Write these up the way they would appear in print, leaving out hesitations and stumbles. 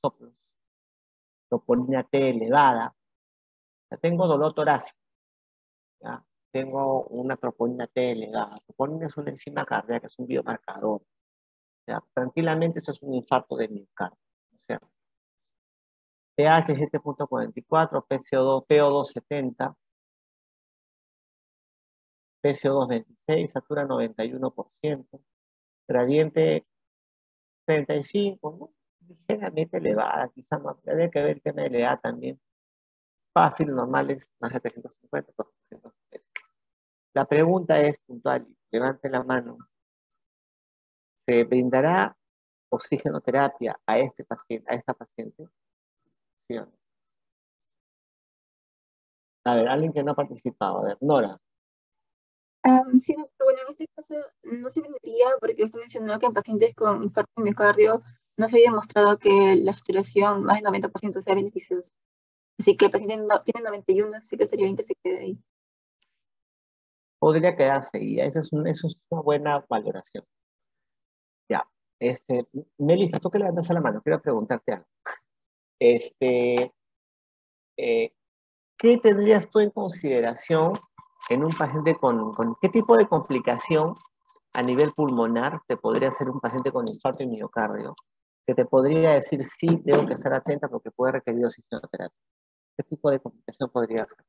soplos, troponina T elevada, ya tengo dolor torácico, ¿ya? Tengo una troponina T elevada. La troponina es una enzima cardíaca, es un biomarcador. ¿Ya? Tranquilamente eso es un infarto de miocardio. O sea, pH es 7.44, PCO2, PO2 70, PCO2 26, satura 91%, gradiente 35, ¿no? Ligeramente elevada, quizás no, habría que ver el tema de la edad también. Fácil, normal es más de 350, 400. La pregunta es puntual, levante la mano. ¿Se brindará oxigenoterapia a este paciente, a esta paciente? ¿Sí o no? A ver, alguien que no ha participado. A ver, Nora. Sí, doctor, bueno, en este caso no se vendría porque usted mencionó que en pacientes con infarto de miocardio no se había demostrado que la saturación más del 90% sea beneficiosa. Así que el paciente tiene 91, así que sería bien que se quede ahí. Podría quedarse ahí. Eso es una buena valoración. Ya. Melissa, tú que levantas la mano, quiero preguntarte algo. Este, eh, ¿Qué tendrías tú en consideración en un paciente con qué tipo de complicación a nivel pulmonar te podría hacer un paciente con infarto de miocardio? Que te podría decir, sí, tengo que estar atenta porque puede requerir oxigenoterapia. ¿Qué tipo de complicación podría ser?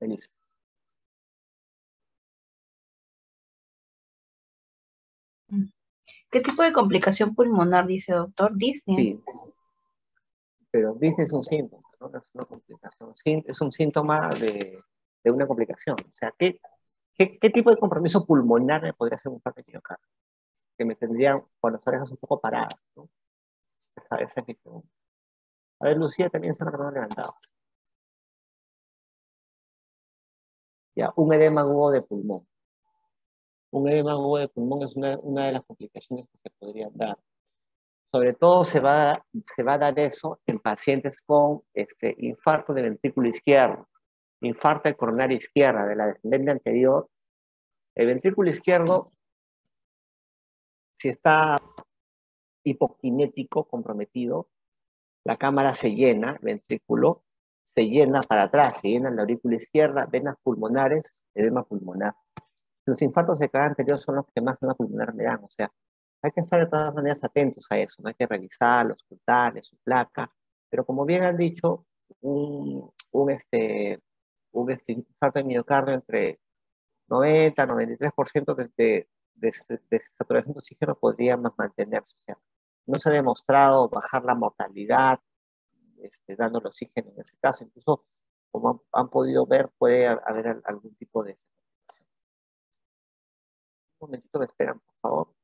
Melissa. ¿Qué tipo de complicación pulmonar dice doctor? Disney. Sí, pero Disney es un síntoma, ¿no? No es una complicación. Es un síntoma de una complicación. O sea, ¿qué tipo de compromiso pulmonar me podría hacer un infarto de miocardio? Que me tendrían con las orejas un poco paradas, ¿no? Esa es mi pregunta. A ver, Lucía también se ha levantado. Ya, un edema agudo de pulmón. Un edema agudo de pulmón es una de las complicaciones que se podrían dar. Sobre todo se va a dar eso en pacientes con infarto de ventrículo izquierdo, infarto de coronaria izquierda, de la descendente anterior. El ventrículo izquierdo, si está hipokinético, comprometido, la cámara se llena, el ventrículo se llena para atrás, se llena la aurícula izquierda, venas pulmonares, edema pulmonar. Los infartos de cadera anterior son los que más edema pulmonar me dan, o sea, hay que estar de todas maneras atentos a eso, no hay que revisarlo, escutarle su placa, pero como bien han dicho, un infarto de miocardio entre 90 93% de saturación de oxígeno podría mantenerse. O sea, no se ha demostrado bajar la mortalidad dándole oxígeno en ese caso. Incluso, como han podido ver, puede haber algún tipo de... Un momentito, me esperan, por favor.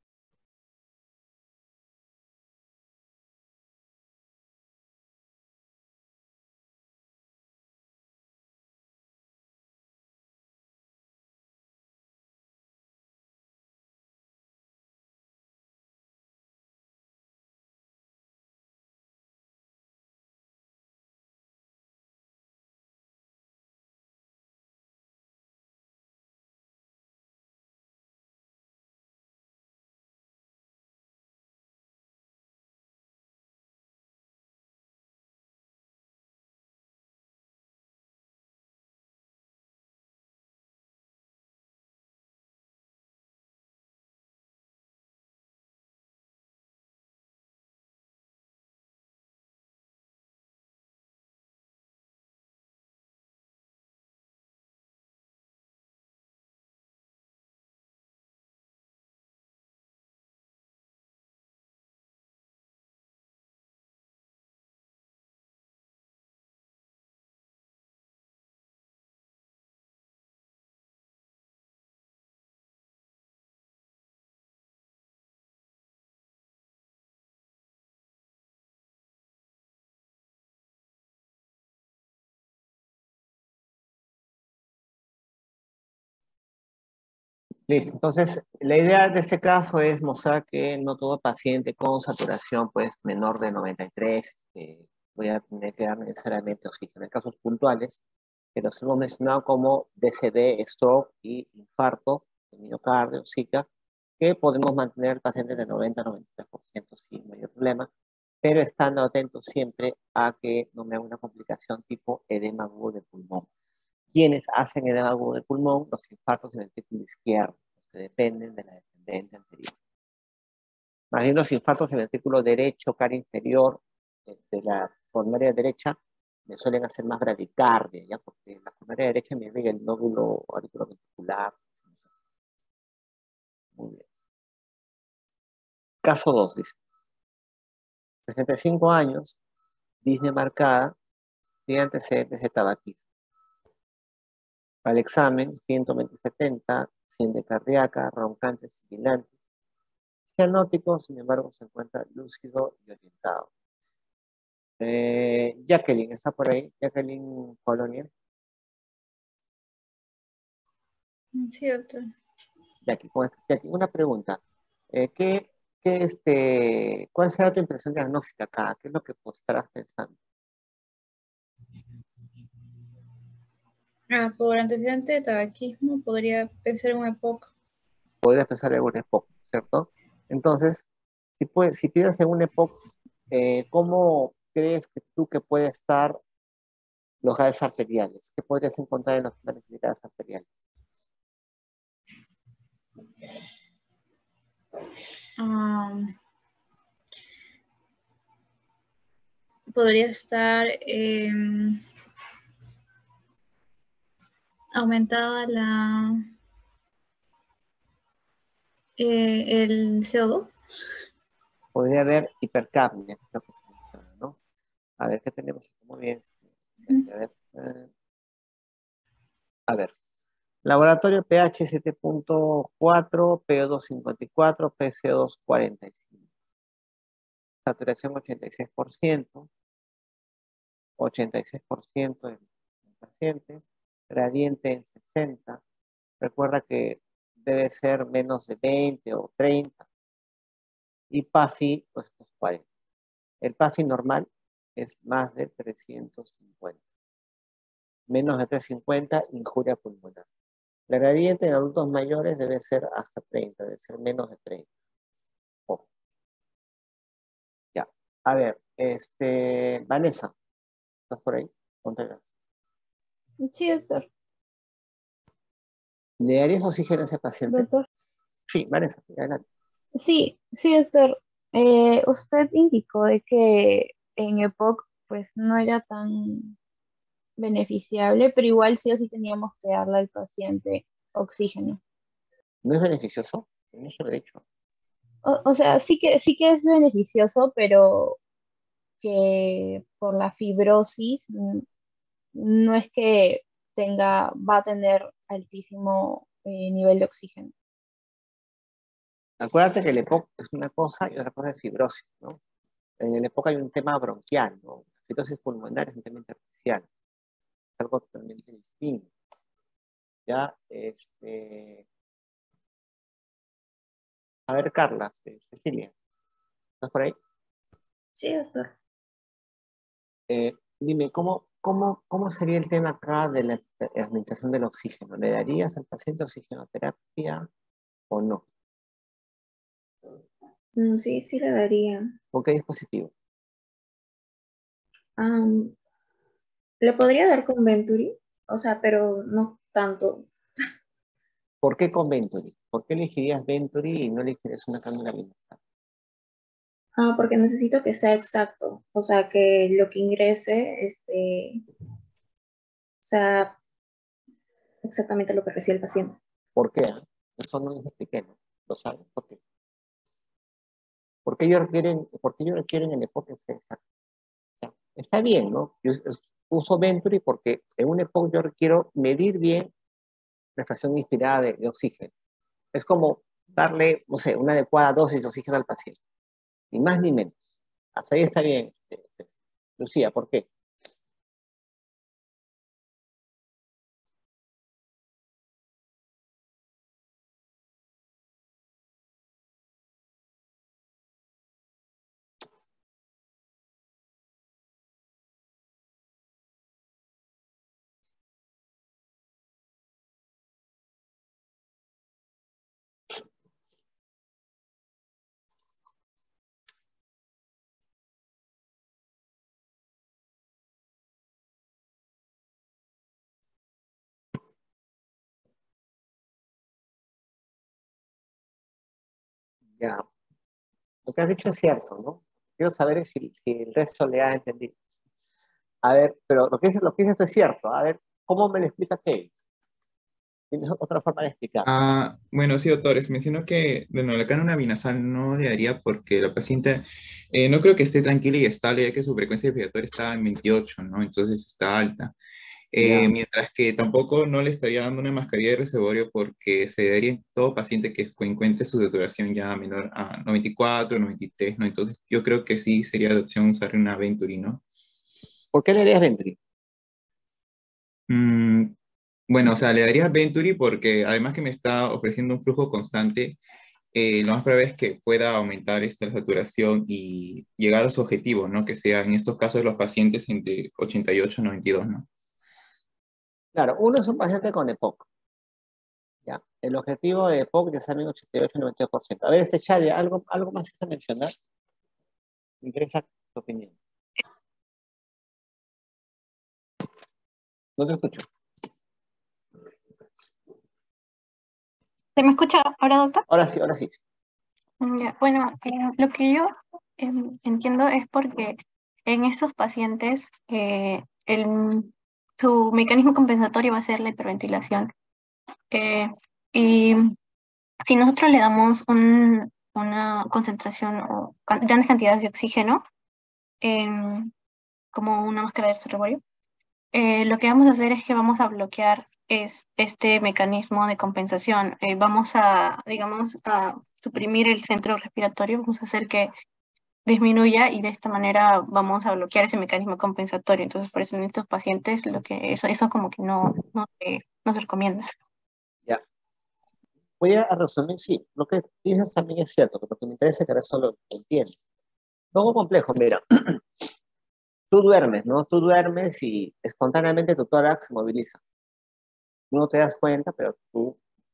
Listo, entonces la idea de este caso es mostrar que no todo paciente con saturación pues menor de 93 voy a tener que dar necesariamente oxígeno. En casos puntuales, que los hemos mencionado como DCD, stroke y infarto de miocardio, Zika, que podemos mantener al paciente de 90-93% sin mayor problema, pero estando atentos siempre a que no me haga una complicación tipo edema agudo de pulmón. ¿Quiénes hacen edema agudo de pulmón? Los infartos del ventrículo izquierdo, que dependen de la descendencia anterior. Más bien los infartos del ventrículo derecho, cara inferior, de la coronaria derecha, me suelen hacer más bradicardia, ¿ya? Porque la coronaria derecha me irriga el nódulo auriculoventricular. Muy bien. Caso 2, dice. 65 años, disnea marcada, y antecedentes de tabaquismo. Para el examen, 120-70, siente cardíaca, roncantes, sibilantes. Cianótico, sin embargo, se encuentra lúcido y orientado. Jacqueline, ¿está por ahí? Jacqueline Colonia. Sí, doctor. Jackie, una pregunta. ¿Cuál será tu impresión diagnóstica acá? ¿Qué es lo que estarás pensando? Por antecedente de tabaquismo podría pensar en un EPOC. Podrías pensar en un EPOC, ¿cierto? Entonces, si piensas en un EPOC, ¿cómo crees que puede estar los gases arteriales? ¿Qué podrías encontrar en los canales de gases arteriales? Podría estar aumentada el CO2. Podría haber hipercapnia, es lo que se menciona, ¿no? A ver, ¿qué tenemos? Muy bien. A ver. Laboratorio pH 7.4, PO2 54, PCO2 45. Saturación 86%, 86% en el paciente. Gradiente en 60. Recuerda que debe ser menos de 20 o 30. Y PAFI, pues 40. El PAFI normal es más de 350. Menos de 350, injuria pulmonar. La gradiente en adultos mayores debe ser hasta 30, debe ser menos de 30. Ojo. Ya. A ver, Vanessa, ¿estás por ahí? Contreras. Sí, doctor. ¿Le darías oxígeno a ese paciente? Doctor. Sí, Vanessa, adelante. Sí, sí, doctor. Usted indicó de que en EPOC pues no era tan beneficiable, pero igual sí o sí teníamos que darle al paciente oxígeno. ¿No es beneficioso? No se lo he dicho. O sea, sí que es beneficioso, pero que por la fibrosis no es que va a tener altísimo nivel de oxígeno. Acuérdate que el EPOC es una cosa y otra cosa es fibrosis, ¿no? En el EPOC hay un tema bronquial, ¿no? La fibrosis pulmonar es un tema intersticial, es algo totalmente distinto. Ya, a ver, Carla, Cecilia, ¿estás por ahí? Sí, doctor. Dime, ¿cómo sería el tema acá de la administración del oxígeno? ¿Le darías al paciente oxigenoterapia o no? Sí, sí le daría. ¿Con qué dispositivo? Am, ¿Le podría dar con Venturi? O sea, pero no tanto. ¿Por qué con Venturi? ¿Por qué elegirías Venturi y no elegirías una cánula binasal? Porque necesito que sea exacto. O sea, que lo que ingrese, sea exactamente lo que recibe el paciente. ¿Por qué? Eso no les expliqué, ¿no? ¿Lo saben? ¿Por qué? ¿Por qué ellos requieren el EPOC que sea exacto? O sea, está bien, ¿no? Yo uso Venturi porque en un EPOC yo requiero medir bien la fracción inspirada de oxígeno. Es como darle, no sé, una adecuada dosis de oxígeno al paciente. Ni más ni menos. Hasta ahí está bien. Lucía, ¿por qué? Ya, lo que has dicho es cierto, ¿no? Quiero saber si el resto le ha entendido. A ver, pero lo que dices es cierto. A ver, ¿cómo me lo explica Kevin? ¿Tienes otra forma de explicar? Bueno, sí, doctores, mencionó que, bueno, la cánula binasal no le daría porque la paciente no creo que esté tranquila y estable, ya que su frecuencia respiratoria está en 28, ¿no? Entonces está alta. Ya, Mientras que tampoco no le estaría dando una mascarilla de reservorio porque se daría en todo paciente que encuentre su saturación ya menor a 94, 93, ¿no? Entonces yo creo que sí sería de opción usar una Venturi, ¿no? ¿por qué le harías Venturi? Mm, bueno, o sea, le daría Venturi porque además que me está ofreciendo un flujo constante, lo más probable es que pueda aumentar esta saturación y llegar a su objetivo, ¿no? Que sea en estos casos los pacientes entre 88 y 92, ¿no? Claro, uno es un paciente con EPOC. ¿Ya? El objetivo de EPOC ya saben 88-92%. A ver, Chadia, ¿algo más que mencionar? Me interesa tu opinión. No te escucho. ¿Se me escucha ahora, doctor? Ahora sí, ahora sí. Ya, bueno, lo que yo entiendo es porque en estos pacientes su mecanismo compensatorio va a ser la hiperventilación. Eh, y si nosotros le damos una concentración o grandes cantidades de oxígeno, como una máscara de reservorio, lo que vamos a hacer es que vamos a bloquear este mecanismo de compensación. Vamos a, digamos, a suprimir el centro respiratorio, vamos a hacer que disminuya y de esta manera vamos a bloquear ese mecanismo compensatorio. Entonces, por eso en estos pacientes eso como que no se recomienda. Ya. Voy a resumir, sí, lo que dices también es cierto, pero lo que me interesa es que ahora solo lo entiendas. Poco complejo, mira. Tú duermes, ¿no? Tú duermes y espontáneamente tu tórax se moviliza. Tú no te das cuenta, pero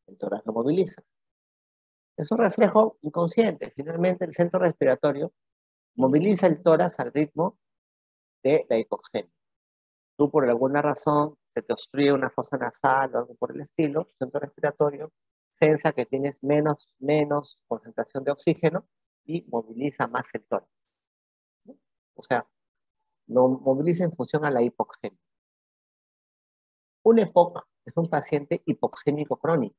el tórax lo moviliza. Es un reflejo inconsciente. Finalmente, el centro respiratorio moviliza el tórax al ritmo de la hipoxemia. Tú, por alguna razón, se te obstruye una fosa nasal o algo por el estilo, el centro respiratorio sensa que tienes menos concentración de oxígeno y moviliza más el tórax. O sea, lo moviliza en función a la hipoxemia. Un EPOC es un paciente hipoxémico crónico.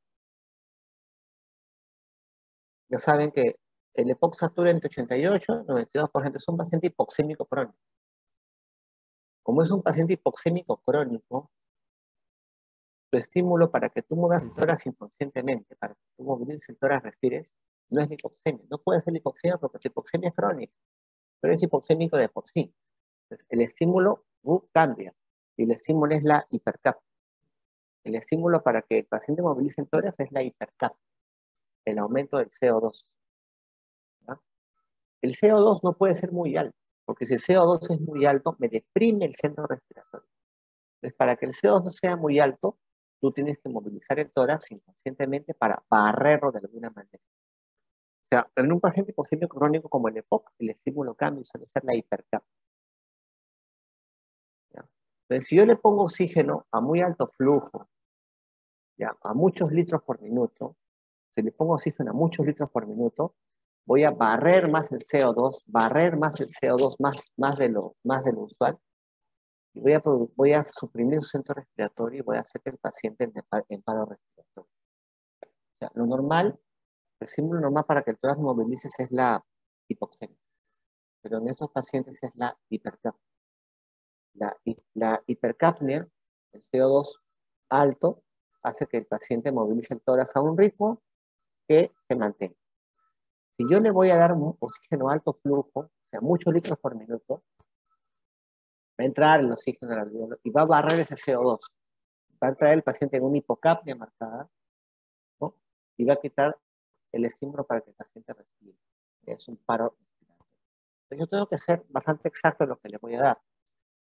Ya saben que el EPOC satura entre 88 y 92%, es un paciente hipoxémico crónico. Como es un paciente hipoxémico crónico, tu estímulo para que tú muevas el tórax inconscientemente, para que tú movilices el tórax, respires, no es la hipoxemia. No puede ser la hipoxemia porque la hipoxemia es crónica, pero es hipoxémico de por sí. Entonces, el estímulo cambia y el estímulo es la hipercapnia. El estímulo para que el paciente movilice el tórax es la hipercapnia, el aumento del CO2. ¿Ya? El CO2 no puede ser muy alto, porque si el CO2 es muy alto, me deprime el centro respiratorio. Entonces, para que el CO2 no sea muy alto, tú tienes que movilizar el tórax inconscientemente para barrerlo de alguna manera. O sea, en un paciente hipoxémico crónico como el EPOC, el estímulo cambia y suele ser la hipercapnia. ¿Ya? Entonces, si yo le pongo oxígeno a muy alto flujo, ¿ya? A muchos litros por minuto, si le pongo oxígeno a muchos litros por minuto, voy a barrer más el CO2, barrer más el CO2 más de lo usual, y voy a suprimir su centro respiratorio y voy a hacer que el paciente entre en paro respiratorio. O sea, lo normal, el símbolo normal para que el tórax movilices es la hipoxemia, pero en esos pacientes es la hipercapnia. La hipercapnia, el CO2 alto, hace que el paciente movilice el tórax a un ritmo que se mantenga. Si yo le voy a dar un oxígeno alto flujo, o sea, muchos litros por minuto, va a entrar el oxígeno al alveolo y va a barrer ese CO2. Va a entrar el paciente en una hipocapnia marcada, ¿no? Y va a quitar el estímulo para que el paciente respire. Es un paro respiratorio. Entonces yo tengo que ser bastante exacto en lo que le voy a dar.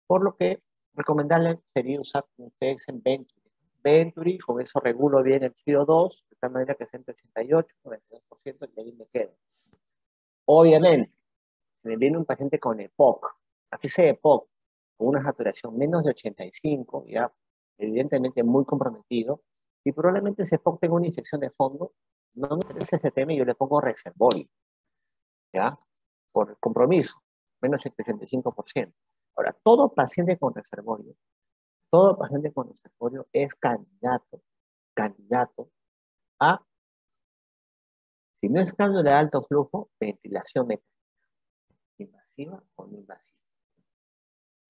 Por lo que recomendarle sería usar un TX en Venturi. Venturi, con eso regulo bien el CO2, de tal manera que sea entre 88 y 92%, y ahí me quedo. Obviamente, si me viene un paciente con EPOC, así sea EPOC, con una saturación menos de 85, ya evidentemente muy comprometido, y probablemente ese EPOC tenga una infección de fondo, no me interesa ese tema y yo le pongo reservorio, ¿ya? Por compromiso, menos 85%. Ahora, todo paciente con reservorio es candidato a, si no es cánula de alto flujo, ventilación mecánica, invasiva o no invasiva.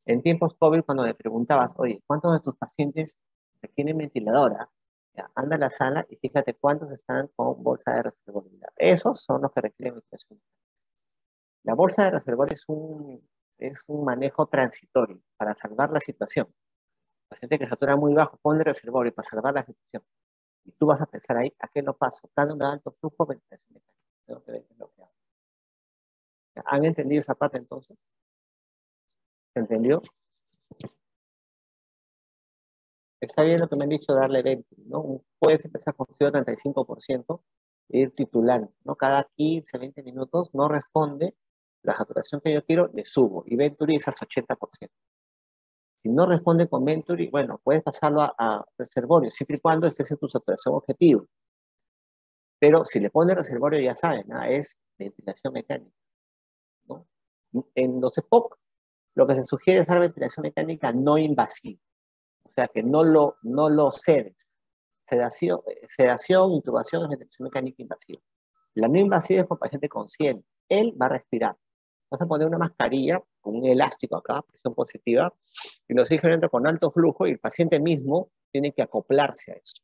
En tiempos COVID, cuando me preguntabas, oye, ¿cuántos de tus pacientes requieren ventiladora? Ya, anda a la sala y fíjate cuántos están con bolsa de reservorio. Esos son los que requieren ventilación. La bolsa de reservorio es un manejo transitorio para salvar la situación. La gente que satura muy bajo pone reservorio para salvar la situación. Y tú vas a pensar ahí, ¿a qué no paso? Cánula de alto flujo, ventilación mecánica. Tengo que ver qué es lo que hago. ¿Han entendido esa parte entonces? ¿Se entendió? Está bien lo que me han dicho, darle 20, ¿no? Puedes empezar con 35% e ir titulando, ¿no? Cada 15, 20 minutos no responde la saturación que yo quiero, le subo. Y Venturi es al 80%. Si no responde con Venturi, bueno, puedes pasarlo a reservorio, siempre y cuando estés en tu saturación objetivo. Pero si le pones reservorio, ya saben, ¿no? Es ventilación mecánica, ¿no? En los EPOC, lo que se sugiere es dar ventilación mecánica no invasiva. O sea, que no lo cedes. Sedación, intubación es ventilación mecánica invasiva. La no invasiva es con paciente consciente. Él va a respirar. Vas a poner una mascarilla con un elástico acá, presión positiva, y el oxígeno entra con alto flujo y el paciente mismo tiene que acoplarse a eso.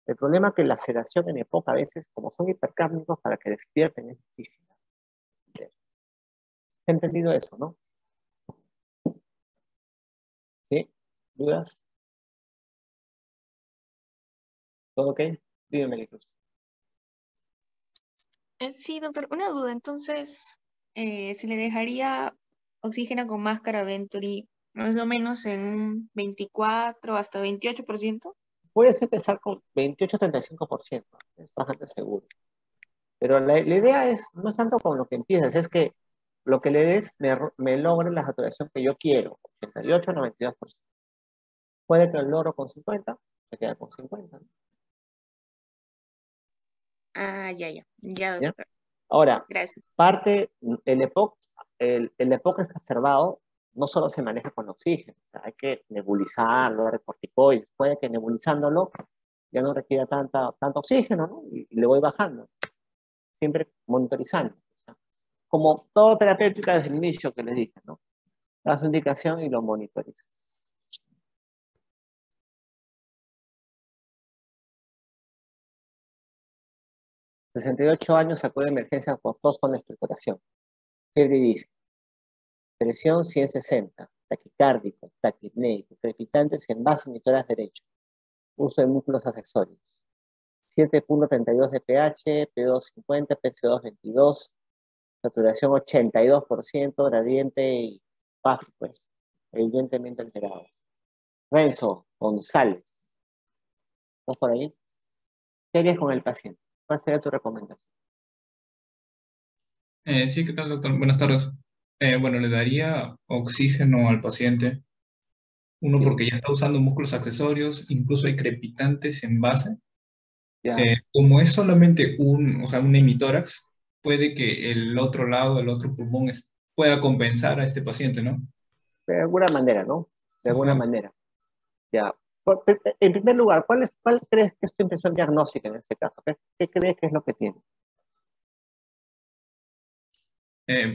El problema es que la sedación en EPOC a veces, como son hipercárnicos, para que despierten es difícil. ¿He entendido eso, no? ¿Sí? ¿Dudas? ¿Todo ok? Dígame, Licus. Sí, doctor, una duda. Entonces, ¿se le dejaría oxígeno con máscara Venturi más o menos en un 24 hasta 28%? Puedes empezar con 28-35%, es bastante seguro. Pero la idea no es tanto con lo que empieces, es que lo que le des me logre la saturación que yo quiero, 88-92%. Puede que lo logro con 50, se queda con 50. ¿No? Ah, ya, ¿Ya? doctor. Ahora, Gracias. el EPOC exacerbado no solo se maneja con oxígeno, o sea, hay que nebulizarlo, dar corticoides. Puede que nebulizándolo ya no requiera tanto oxígeno, ¿no? Y le voy bajando, siempre monitorizando. O sea, como todo terapéutica desde el inicio que les dije, ¿no? Das su indicación y lo monitorizas. ...68 años, acude a emergencia por tos con expectoración. Fiebre dice, presión 160, taquicárdico, taquipneico, crepitantes en vaso monitoras derecho. Uso de músculos accesorios. 7.32 de pH, P2 50, PC2 22, saturación 82%, gradiente y PAF, pues, evidentemente alterados. Renzo González, ¿estás por ahí? ¿Qué harías con el paciente? ¿Cuál sería tu recomendación? Sí, ¿qué tal, doctor? Buenas tardes. Bueno, le daría oxígeno al paciente. Uno, Sí. porque ya está usando músculos accesorios, incluso hay crepitantes en base. Ya. Como es solamente o sea, un hemitórax, puede que el otro lado, el otro pulmón, pueda compensar a este paciente, ¿no? De alguna manera, ¿no? De alguna Ajá. manera. Ya. En primer lugar, ¿cuál crees que es tu impresión diagnóstica en este caso? ¿Qué crees que es lo que tiene?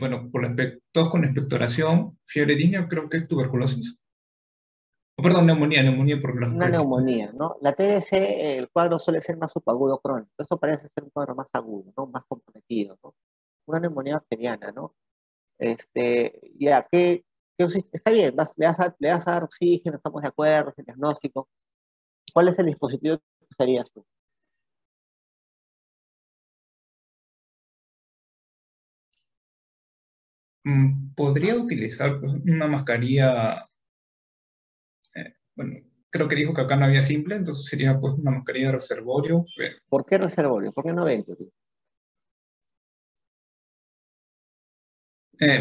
Bueno, todos con expectoración, fiebre digna, creo que es tuberculosis. Oh, perdón, neumonía por los Una crepitantes. neumonía, ¿no? La TBC, el cuadro suele ser más subagudo crónico. Esto parece ser un cuadro más agudo, ¿no? Más comprometido, ¿no? Una neumonía bacteriana, ¿no? Ya, está bien, le vas a dar oxígeno, estamos de acuerdo, el diagnóstico. ¿Cuál es el dispositivo que usarías tú? Podría utilizar pues, una mascarilla, bueno, creo que dijo que acá no había simple, entonces sería pues una mascarilla de reservorio, pero ¿Por qué reservorio? ¿Por qué no Venturi?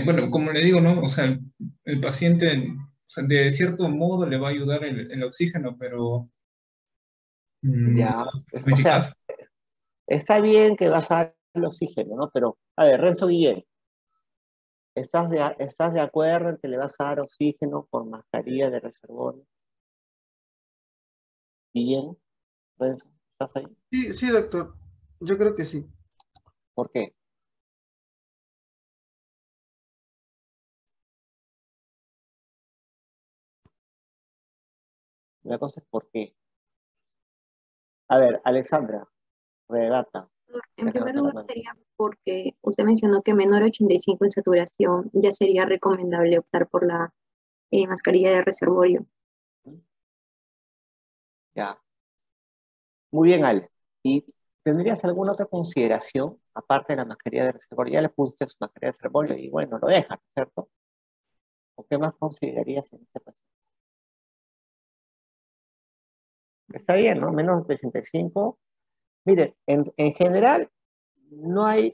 bueno, como le digo, ¿no? O sea, el paciente, o sea, de cierto modo le va a ayudar el oxígeno, pero Ya, no es muy o sea, eficaz. Está bien que vas a dar el oxígeno, ¿no? Pero, a ver, Renzo Guillén, ¿estás de acuerdo en que le vas a dar oxígeno con mascarilla de reservorio? Guillén, Renzo, ¿estás ahí? Sí, sí, doctor. Yo creo que sí. ¿Por qué? La cosa es ¿por qué? A ver, Alexandra, regata. En primer Levanta la lugar mano. sería porque usted mencionó que menor a 85 en saturación ya sería recomendable optar por la mascarilla de reservorio. Ya. Muy bien, Ale. ¿Y tendrías alguna otra consideración, aparte de la mascarilla de reservorio? Ya le pusiste su mascarilla de reservorio y bueno, lo dejas, ¿cierto? ¿O qué más considerarías en este caso? Está bien, ¿no? Menos de 85. Mire, en general no hay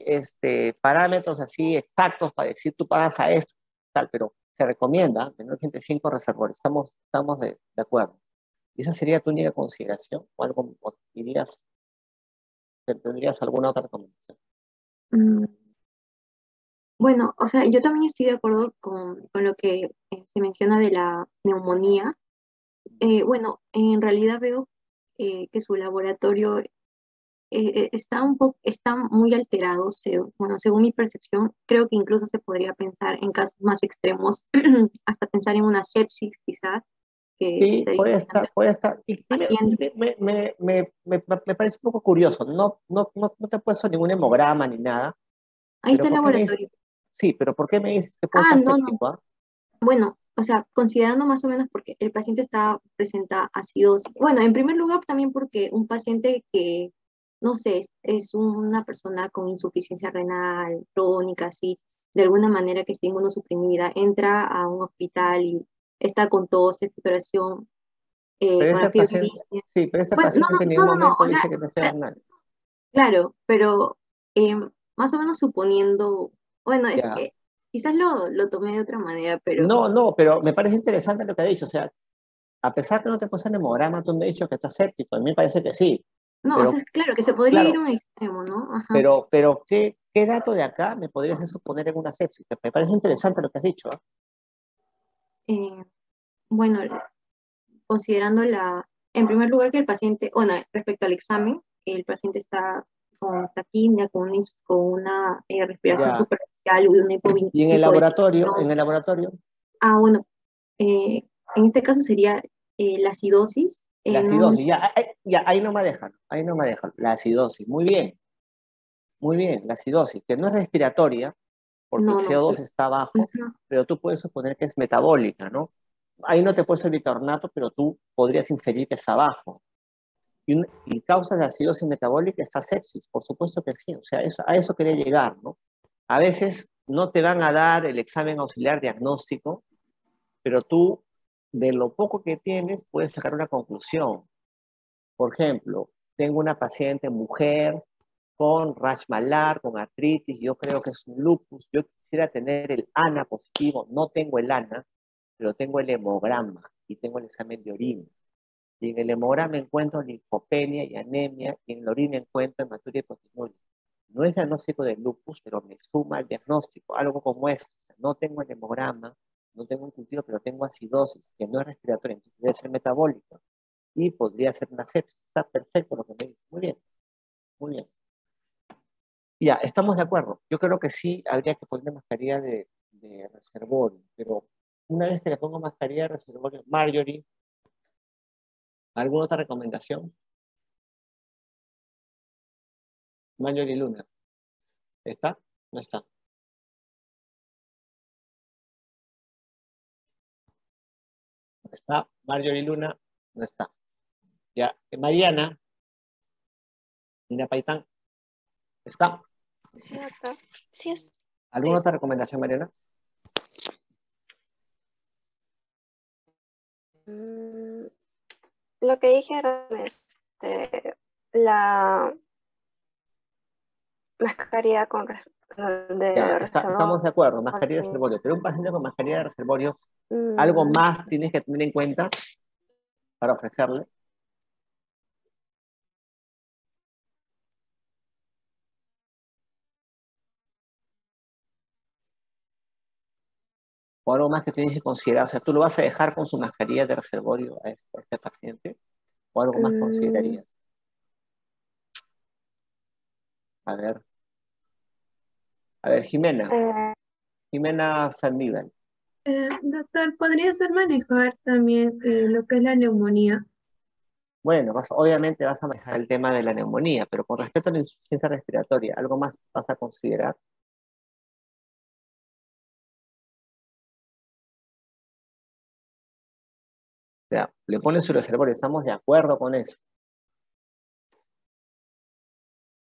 parámetros así exactos para decir tú pagas a esto, tal, pero se recomienda menos de 85 reservorios. Estamos de acuerdo. ¿Y esa sería tu única consideración? ¿O algo, o dirías, tendrías alguna otra recomendación? Mm, Bueno, o sea, yo también estoy de acuerdo con lo que se menciona de la neumonía. Bueno, en realidad veo que su laboratorio está muy alterado. Bueno, según mi percepción, creo que incluso se podría pensar en casos más extremos, hasta pensar en una sepsis quizás, que Sí, estaría puede afectando estar, puede estar. Y al paciente. me parece un poco curioso. No te he puesto ningún hemograma ni nada, Ahí pero está el ¿por qué me dices? laboratorio. Sí, pero ¿por qué me dices que puede Ah, estar no, no. séptico? Bueno, o sea, considerando más o menos porque el paciente presenta acidosis. Bueno, en primer lugar también porque un paciente que, no sé, es una persona con insuficiencia renal crónica, así, de alguna manera que esté inmunosuprimida, entra a un hospital y está con tos, expectoración, Pero con la ese fiebre paciente, disque. sí, pero ese Bueno, no, paciente en no, ningún no, no, no, momento o sea, dice que no sea renal. claro, pero más o menos suponiendo, bueno, es Ya. que quizás lo tomé de otra manera, pero No, pero me parece interesante lo que ha dicho. O sea, a pesar que no te puse el hemograma, tú me has dicho que estás séptico. A mí me parece que sí. no, o sea, Pero, es claro que se podría ir a claro, un extremo, ¿no? Ajá. pero ¿qué dato de acá me podrías hacer suponer en una sepsis? Me parece interesante lo que has dicho. Eh, bueno, considerando en primer lugar que el paciente, bueno, respecto al examen, el paciente está con taquimia, con una respiración Ya. superficial, una Y hipoventilación. en el laboratorio, Ah, bueno, en este caso sería la acidosis. la No, acidosis. Ya, ahí no me dejan. Ahí no me dejan. La acidosis. Muy bien. La acidosis, que no es respiratoria, porque el no, no. CO2 está bajo, Ujú. pero tú puedes suponer que es metabólica, ¿no? Ahí no te puedes el bicarbonato, pero tú podrías inferir que está bajo. Y causas de acidosis metabólica está sepsis, por supuesto que sí. O sea, a eso quería llegar, ¿no? A veces no te van a dar el examen auxiliar diagnóstico, pero tú, de lo poco que tienes, puedes sacar una conclusión. Por ejemplo, tengo una paciente mujer con rash malar, con artritis, yo creo que es un lupus, yo quisiera tener el ANA positivo, no tengo el ANA, pero tengo el hemograma y tengo el examen de orina. Y en el hemograma encuentro linfopenia y anemia, y en la orina encuentro hematuria y proteinuria. No es diagnóstico de lupus, pero me suma el diagnóstico, algo como esto. O sea, no tengo el hemograma, no tengo un cultivo, pero tengo acidosis, que no es respiratoria, entonces debe ser metabólica. Y podría ser una sepsis. Está perfecto lo que me dice. Muy bien, muy bien. Ya, estamos de acuerdo. Yo creo que sí habría que poner mascarilla de reservorio, pero una vez que le pongo mascarilla de reservorio, Marjorie, ¿alguna otra recomendación? Marjorie Luna, ¿está? No está. No está. Marjorie Luna, no está. Ya, Mariana, Nina Paitán, ¿está? Sí, doctor. Sí, ¿Alguna estoy. otra recomendación, Mariana? Mm, lo que dijeron, la mascarilla Ya, de estamos de acuerdo, mascarilla de reservorio. reservorio. Pero un paciente con mascarilla de reservorio, algo Mm, más tienes que tener en cuenta para ofrecerle. o algo más que tienes que considerar. O sea, ¿tú lo vas a dejar con su mascarilla de reservorio a este paciente? ¿O algo más Mm, considerarías? A ver, Jimena Sandíbal. Doctor, ¿podría ser manejar también lo que es la neumonía? Bueno, obviamente vas a manejar el tema de la neumonía, pero con respecto a la insuficiencia respiratoria, ¿algo más vas a considerar? O sea, le pones su reservorio, estamos de acuerdo con eso.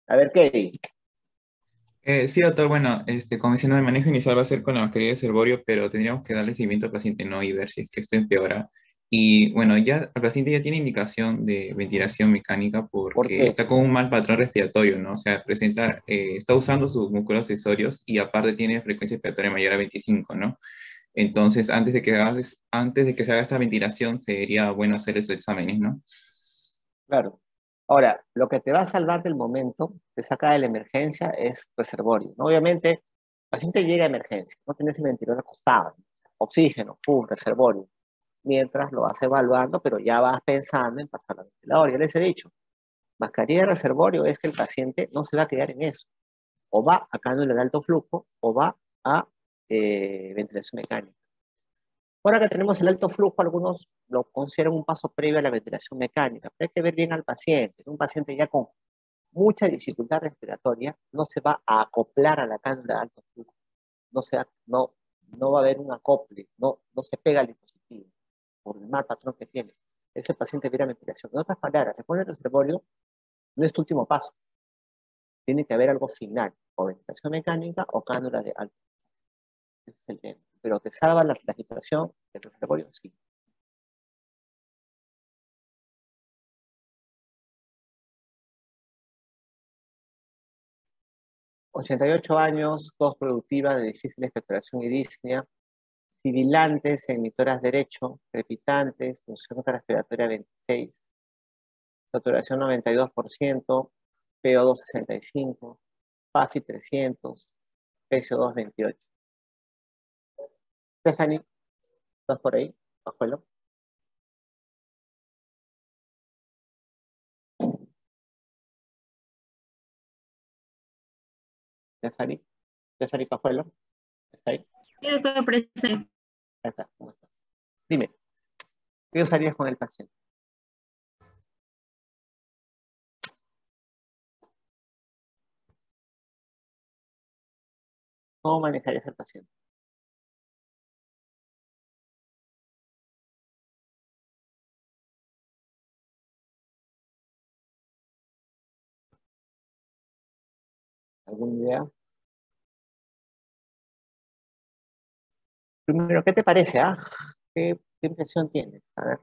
A ver, Kevin. Sí, doctor, bueno, como mencionó, el manejo inicial va a ser con la mascarilla de servorio, pero tendríamos que darle seguimiento al paciente, ¿no? Y ver si es que esto empeora. Y bueno, ya el paciente ya tiene indicación de ventilación mecánica ¿Por porque qué? está con un mal patrón respiratorio, ¿no? O sea, está usando sus músculos accesorios y aparte tiene frecuencia respiratoria mayor a 25, ¿no? Entonces, antes de que se haga esta ventilación, sería bueno hacer esos exámenes, ¿no? Claro. Ahora, lo que te va a salvar del momento, te saca de la emergencia, es reservorio, ¿no? Obviamente, el paciente llega a emergencia, no tienes el ventilador acostado, oxígeno, pum, reservorio, mientras lo vas evaluando, pero ya vas pensando en pasar al ventilador. Ya les he dicho, mascarilla de reservorio es que el paciente no se va a quedar en eso. O va a cánula de alto flujo, o va a ventilación mecánica. Ahora que tenemos el alto flujo, algunos lo consideran un paso previo a la ventilación mecánica, pero hay que ver bien al paciente. Un paciente ya con mucha dificultad respiratoria no se va a acoplar a la cánula de alto flujo. No va a haber un acople, no se pega al dispositivo por el mal patrón que tiene. Ese paciente viene a ventilación. En otras palabras, después del reservorio no es tu último paso. Tiene que haber algo final, o ventilación mecánica o cánula de alto flujo. Ese es el tema. Pero te salva la situación del reservorio, sí. $88, tos productiva de difícil expectoración y disnea, sibilantes, emitoras derecho, crepitantes, función respiratoria 26, saturación 92%, PO2 65, PAFI 300, PCO2 28. Stephanie, ¿estás por ahí? Bajuelo. Stephanie Pajuelo, ¿está ahí? Sí, doctor, presente. Ahí está, ¿cómo estás? Dime, ¿qué usarías con el paciente? ¿Cómo manejarías al paciente? ¿Alguna idea? Primero, ¿qué te parece? ¿Qué impresión tienes? A ver,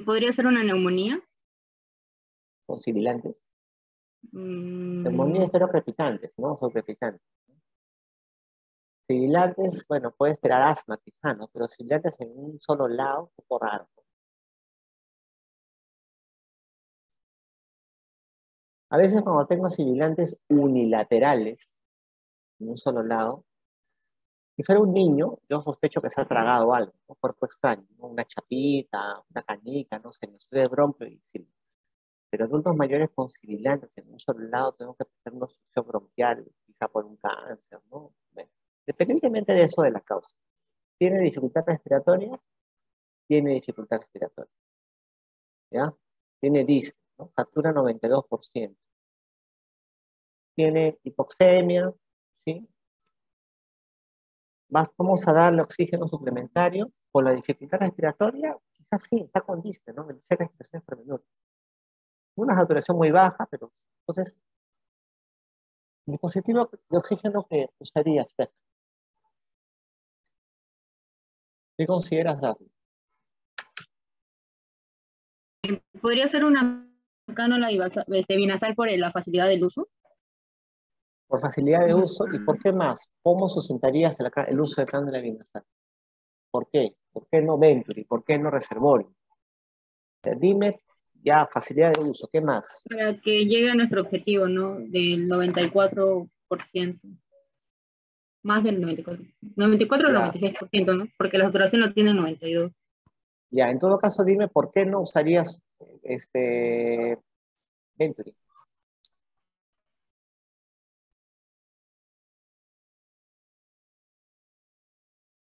¿Podría ser una neumonía? con sibilantes. Mm, Neumonía espero crepitantes, ¿no? Son crepitantes. Sibilantes, bueno, puede esperar asma quizá, ¿no? Pero sibilantes en un solo lado, un poco raro. A veces cuando tengo sibilantes unilaterales, en un solo lado, si fuera un niño, yo sospecho que se ha tragado algo, un cuerpo extraño, ¿no? Una chapita, una canica, no sé, me estoy de bronquio y sí. Pero adultos mayores con sibilantes en un solo lado, tengo que hacer una obstrucción bronquial, quizá por un cáncer, ¿no? Bueno, independientemente de eso, de la causa. ¿Tiene dificultad respiratoria? Tiene dificultad respiratoria. ¿Ya? Tiene disnea, ¿no? Factura 92%. Tiene hipoxemia, ¿sí? Vamos a darle oxígeno suplementario por la dificultad respiratoria, quizás sí, está con disnea, ¿no? Medicer respiraciones por minuto. Una saturación muy baja, pero entonces, el dispositivo de oxígeno que usaría usted, ¿qué consideras darle? ¿Podría ser una cánula binasal por la facilidad del uso? Por facilidad de uso, ¿y por qué más? ¿Cómo sustentarías el uso de cánula binasal? ¿Por qué? ¿Por qué no Venturi? ¿Por qué no Reservorio? Dime ya, facilidad de uso, ¿qué más? Para que llegue a nuestro objetivo, ¿no? Del 94%. más del 94. 94 o Ya, 96%, ¿no? Porque la saturación lo tiene 92. ya, en todo caso dime por qué no usarías Venturi.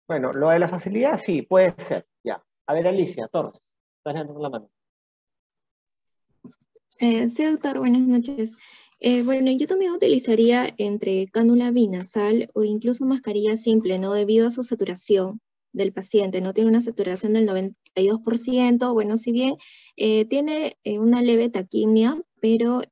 Bueno, lo de la facilidad sí, puede ser, ya. A ver, Alicia Torres, estás levantando la mano. Sí, doctor, buenas noches. Bueno, yo también utilizaría entre cánula binasal o incluso mascarilla simple, ¿no? Debido a su saturación del paciente, ¿no? Tiene una saturación del 92%. Bueno, si bien tiene una leve taquimia, pero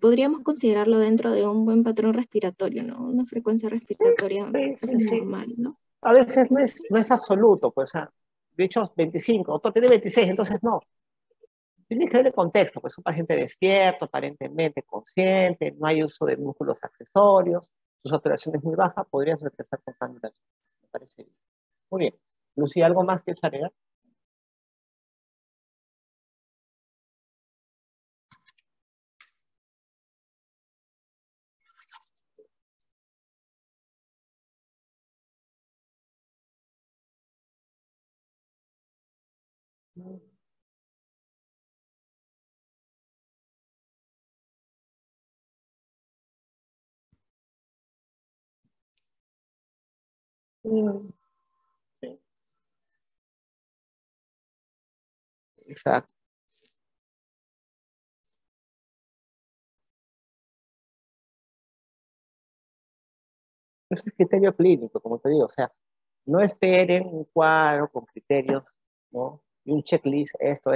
podríamos considerarlo dentro de un buen patrón respiratorio, ¿no? Una frecuencia respiratoria Sí, sí, casi sí. normal, ¿no? A veces no es absoluto, pues, o sea, de hecho 25, otro tiene 26, entonces no. Tiene que ver el contexto, pues un paciente despierto, aparentemente consciente, no hay uso de músculos accesorios, su saturación es muy baja, podrías empezar con cánula. Me parece bien. Muy bien. Lucía, ¿algo más que agregar? Sí, exacto. Es el criterio clínico, como te digo, o sea, no esperen un cuadro con criterios, ¿no? Y un checklist, esto,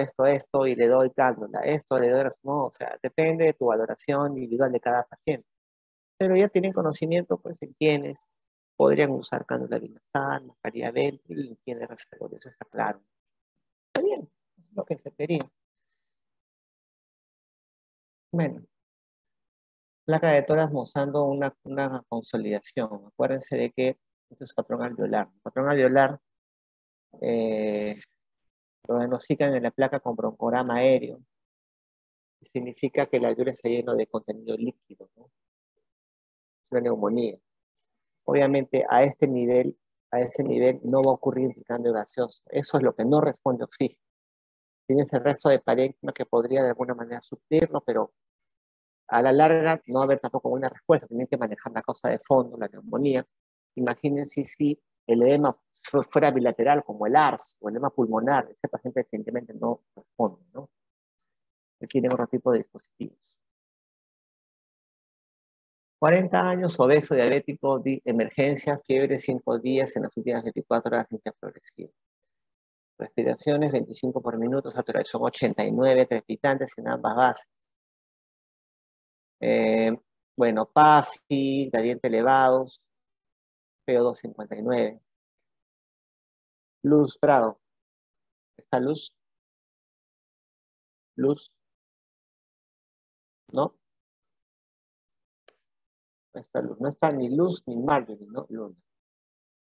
y le doy cánula, esto, le doy, no, o sea, depende de tu valoración individual de cada paciente. Pero ya tienen conocimiento, pues, en quienes podrían usar cánula binasal, mascarilla ventral y en quienes reservorios, eso está claro. Está bien, eso es lo que se quería. Bueno, placa de toras mostrando una consolidación. Acuérdense de que este es patrón alveolar. Patrón alveolar lo diagnostican en la placa con broncograma aéreo. Significa que el alveolo está lleno de contenido líquido, ¿no? Es una neumonía. Obviamente a ese nivel no va a ocurrir intercambio gaseoso. Eso es lo que no responde oxígeno. Tienes el resto de parénquima que podría de alguna manera suplirlo, pero a la larga no va a haber tampoco una respuesta. Tienen que manejar la causa de fondo, la neumonía. Imagínense si el edema fuera bilateral, como el ARS o el edema pulmonar, ese paciente evidentemente no responde, ¿no? Requieren otro tipo de dispositivos. 40 años, obeso, diabético, emergencia, fiebre 5 días en las últimas 24 horas sin que ha progresivo. Respiraciones 25 por minuto, saturación 89, trepitantes en ambas bases. Bueno, PAFI, gradiente elevados, PO2 59. Luz Prado. ¿Está Luz? Luz. ¿No? No está Luz. No está ni Luz ni Marjorie, ¿no? Luna.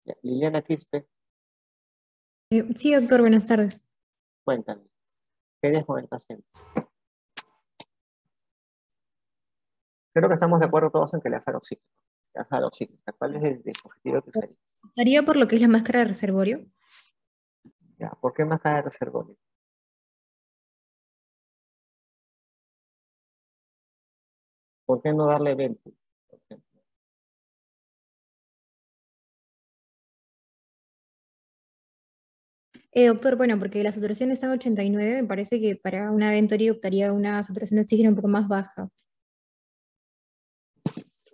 Ya. Liliana Quispe, Sí, doctor, buenas tardes. cuéntame. ¿Qué eres con el paciente? Creo que estamos de acuerdo todos en que le hace oxígeno. Le hace oxígeno. ¿Cuál es el dispositivo que usaría? ¿Estaría por lo que es la máscara de reservorio? Ya. ¿Por qué máscara de reservorio? ¿Por qué no darle Ventus, por ejemplo? Doctor, bueno, porque la saturación está en 89, me parece que para una Venturi optaría una saturación de oxígeno un poco más baja.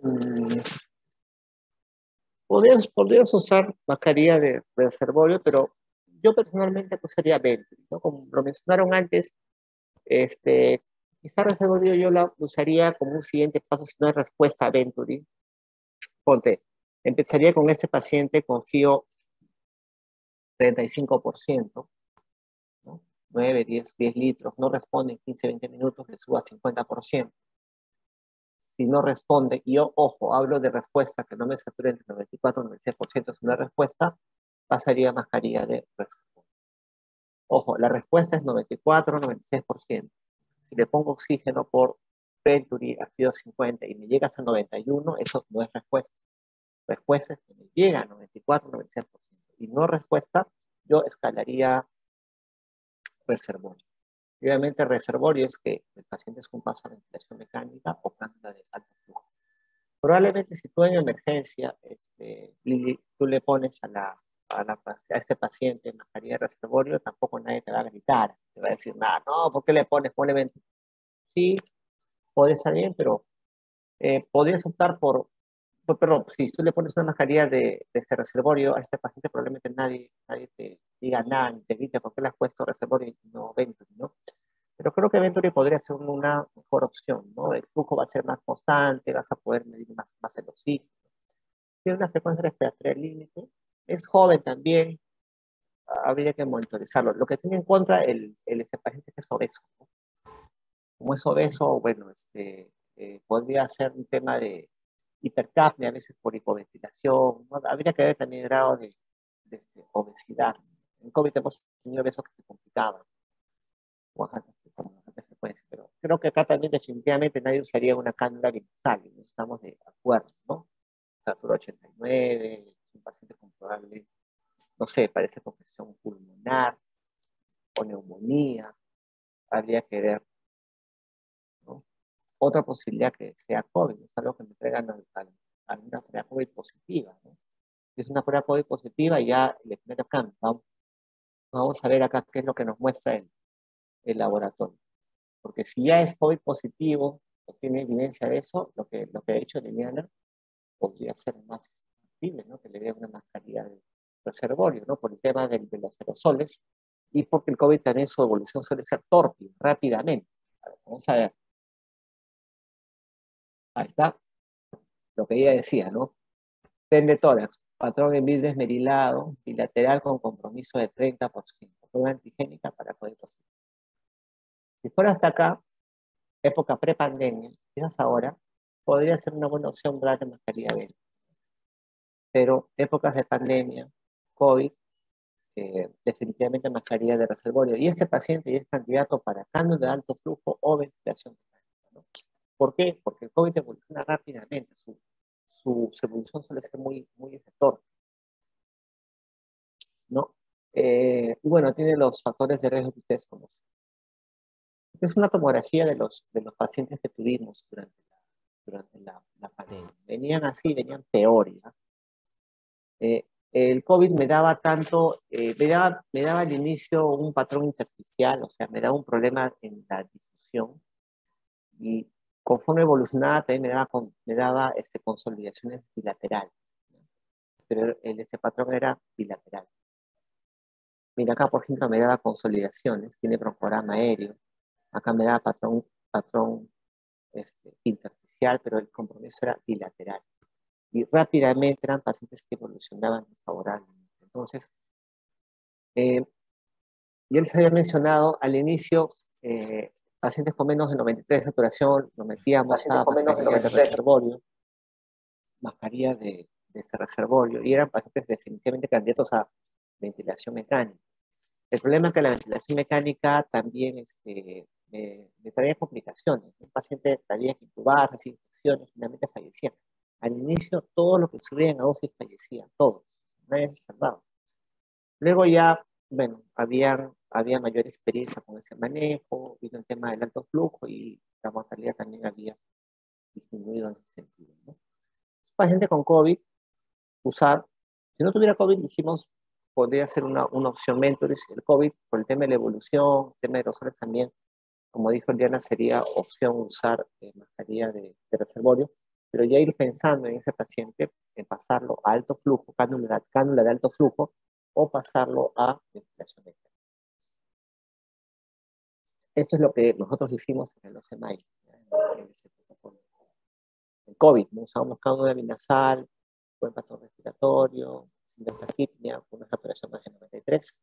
Mm, podrías usar mascarilla de reservorio, pero yo personalmente usaría Ventus, ¿no? Como lo mencionaron antes, esta reservorio yo la usaría como un siguiente paso si no hay respuesta a Venturi. Ponte, empezaría con este paciente, confío 35%, ¿no? 9, 10 litros, no responde en 15, 20 minutos, le subo a 50%. Si no responde, y yo, ojo, hablo de respuesta, que no me sature entre 94 y 96%, si no hay respuesta, pasaría a mascarilla de reservorio. Ojo, la respuesta es 94, 96%. Si le pongo oxígeno por Venturi a 50 y me llega hasta 91, eso no es respuesta. respuestas que me llegan, 94, 96%. Y no respuesta, yo escalaría reservorio. Y obviamente reservorio es que el paciente es con paso a ventilación mecánica o cánula de alto flujo. Probablemente si tú en emergencia, tú le pones a este paciente mascarilla de reservorio, tampoco nadie te va a gritar, te va a decir nada, no, ¿por qué le pones? Ponle ventilación. Sí, puede estar bien, pero podrías optar pero si tú le pones una mascarilla de este reservorio a este paciente, probablemente nadie te diga nada, ni te grite, ¿por qué le has puesto reservorio y no Venturi, ¿no? Pero creo que Venturi podría ser una mejor opción, ¿no? El flujo va a ser más constante, vas a poder medir más el oxígeno. Tiene una frecuencia respiratoria límite, es joven también, habría que monitorizarlo. Lo que tiene en contra este paciente que es obeso, ¿no? Como es obeso, bueno, podría ser un tema de hipercapnia, a veces por hipoventilación, ¿no? Habría que ver también el grado de obesidad. En COVID hemos tenido obesos que se complicaban con alta frecuencia, pero creo que acá también definitivamente nadie usaría una cánula binasal, no estamos de acuerdo, ¿no? Temperatura 89, un paciente con probable, no sé, parece congestión pulmonar o neumonía, habría que ver, ¿no? Otra posibilidad que sea COVID, es algo que me traigan a una prueba COVID positiva, ¿no? Si es una prueba COVID positiva, ya el escenario cambia. Vamos a ver acá qué es lo que nos muestra el laboratorio. Porque si ya es COVID positivo, o tiene evidencia de eso, lo que ha hecho Liliana podría ser más factible, ¿no? Que le dé una mascarilla de reservorio, ¿no? Por el tema de los aerosoles y porque el COVID también su evolución suele ser torpe, rápidamente. A ver, vamos a ver. Ahí está. Lo que ella decía, ¿no? TEN de tórax, patrón en vidrio esmerilado, bilateral con compromiso de 30%. Prueba antigénica para COVID positivo. Si fuera hasta acá, época prepandemia, quizás ahora, podría ser una buena opción dar mascarilla de él. Pero épocas de pandemia, COVID, definitivamente mascarilla de reservorio. Y este paciente ya es candidato para cánula de alto flujo o ventilación mecánica, ¿no? ¿Por qué? Porque el COVID evoluciona rápidamente, su evolución suele ser muy efector, ¿no? Y bueno, tiene los factores de riesgo que ustedes conocen. Es una tomografía de los pacientes que tuvimos durante la pandemia. Venían así, venían peor, ¿ya? El COVID me daba me daba al inicio un patrón intersticial, o sea, me daba un problema en la difusión y conforme evolucionaba también me daba consolidaciones bilaterales, ¿no? Pero este patrón era bilateral. Mira, acá por ejemplo me daba consolidaciones, tiene broncorama aéreo, acá me daba patrón intersticial, pero el compromiso era bilateral. Y rápidamente eran pacientes que evolucionaban favorablemente. Entonces, ya les había mencionado al inicio, pacientes con menos de 93 de saturación, nos metíamos a mascarilla de reservorio, mascarilla de este reservorio, y eran pacientes definitivamente candidatos a ventilación mecánica. El problema es que la ventilación mecánica también me traía complicaciones. Un paciente había que intubar, recibir infecciones, finalmente fallecía. Al inicio, todos los que subían a dosis fallecían, todos. Nadie se salvaba. Luego ya, bueno, había mayor experiencia con ese manejo, vino el tema del alto flujo y la mortalidad también había disminuido en ese sentido, ¿no? Paciente con COVID, si no tuviera COVID, dijimos, podría ser una opción Venturi. El COVID, por el tema de la evolución, el tema de aerosoles también, como dijo Diana, sería opción usar mascarilla de reservorio, pero ya ir pensando en ese paciente, en pasarlo a alto flujo, cánula de alto flujo, o pasarlo a ventilación mecánica. Esto es lo que nosotros hicimos en el OCMAI, en ese protocolo. En COVID, ¿no? Usamos cánula binasal, buen patrón respiratorio, sin taquipnia, con una saturación más de 93.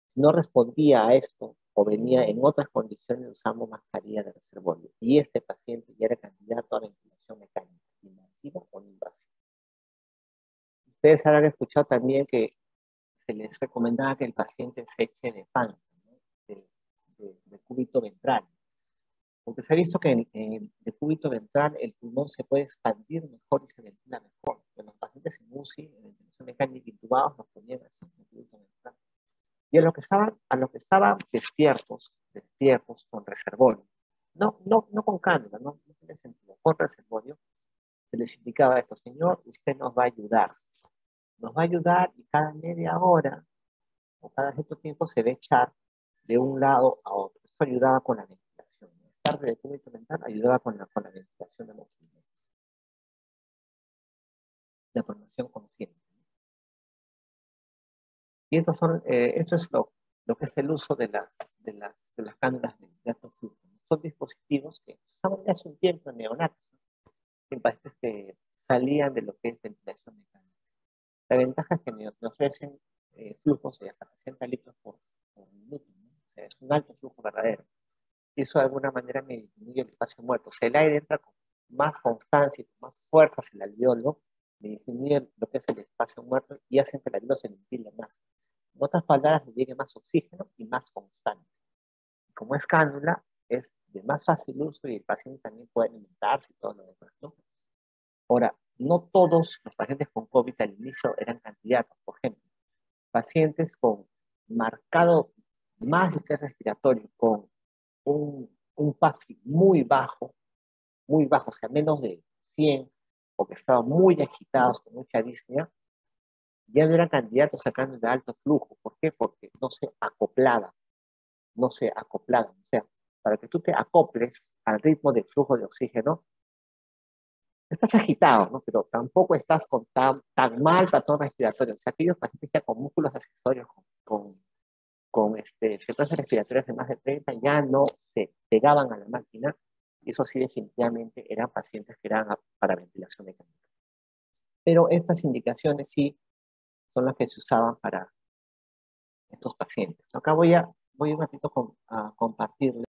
Si no respondía a esto o venía en otras condiciones, usamos mascarilla de reservorio. Y este paciente ya era candidato a ventilación mecánica, invasiva o no invasiva. Ustedes habrán escuchado también que se les recomendaba que el paciente se eche de panza, ¿no? de cúbito ventral. Porque se ha visto que en el cúbito ventral el pulmón se puede expandir mejor y se ventila mejor. En los pacientes en UCI, en ventilación mecánica intubados, los ponían así, en el cúbito ventral. Y a los que estaban despiertos con reservorio, no con cánula, no tiene sentido, con reservorio, se les indicaba esto: señor, usted nos va a ayudar y cada media hora o cada cierto tiempo se va a echar de un lado a otro. Esto ayudaba con la ventilación. Estar de cúbito ventral ayudaba con la ventilación de los pulmones. La formación consciente. Y esto es lo que es el uso de las cánulas de alto flujo. Son dispositivos que se usaban hace un tiempo en neonatos, en pacientes que salían de lo que es ventilación mecánica. La ventaja es que me ofrecen flujos de hasta 60 litros por minuto, ¿no? O sea, es un alto flujo verdadero. Y eso de alguna manera me disminuye el espacio muerto. O sea, el aire entra con más constancia y con más fuerza hacia el alveolo, me disminuye lo que es el espacio muerto y hacen que el alveolo se ventile más. En otras palabras, le llegue más oxígeno y más constante. Como es cánula, es de más fácil uso y el paciente también puede alimentarse y todo lo demás, ¿no? Ahora, no todos los pacientes con COVID al inicio eran candidatos. Por ejemplo, pacientes con marcado más estrés respiratorio, con un PASI muy bajo, o sea, menos de 100, o que estaban muy agitados, con mucha disnea, ya no eran candidatos a cánula de alto flujo. ¿Por qué? Porque no se acoplaban. O sea, para que tú te acoples al ritmo del flujo de oxígeno, estás agitado, ¿no? Pero tampoco estás con tan mal patrón respiratorio. O sea, aquellos pacientes ya con músculos accesorios, con frecuencias respiratorias de más de 30, ya no se pegaban a la máquina. Y eso sí, definitivamente eran pacientes que eran para ventilación mecánica. Pero estas indicaciones sí son las que se usaban para estos pacientes. Acá voy un ratito a compartirles